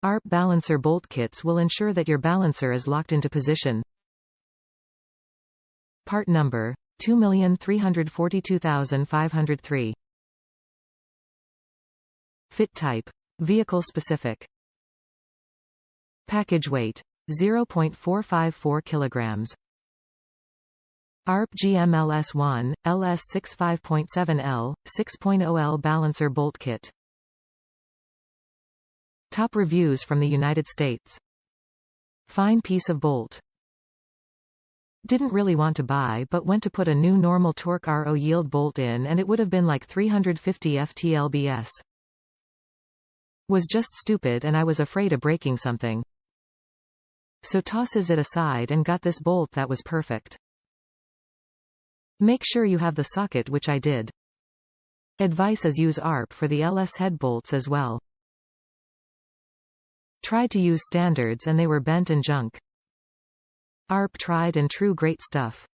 ARP balancer bolt kits will ensure that your balancer is locked into position. Part number 2342503. Fit type vehicle specific. Package weight 0.454 kilograms. ARP GM LS1, LS6 5.7L, 6.0L balancer bolt kit. Top reviews from the United States. Fine piece of bolt. Didn't really want to buy but went to put a new normal torque RO yield bolt in and it would have been like 350 FTLBS. Was just stupid and I was afraid of breaking something. So tosses it aside and got this bolt that was perfect. Make sure you have the socket, which I did. Advice is use ARP for the LS head bolts as well. Tried to use standards and they were bent and junk. ARP tried and true great stuff.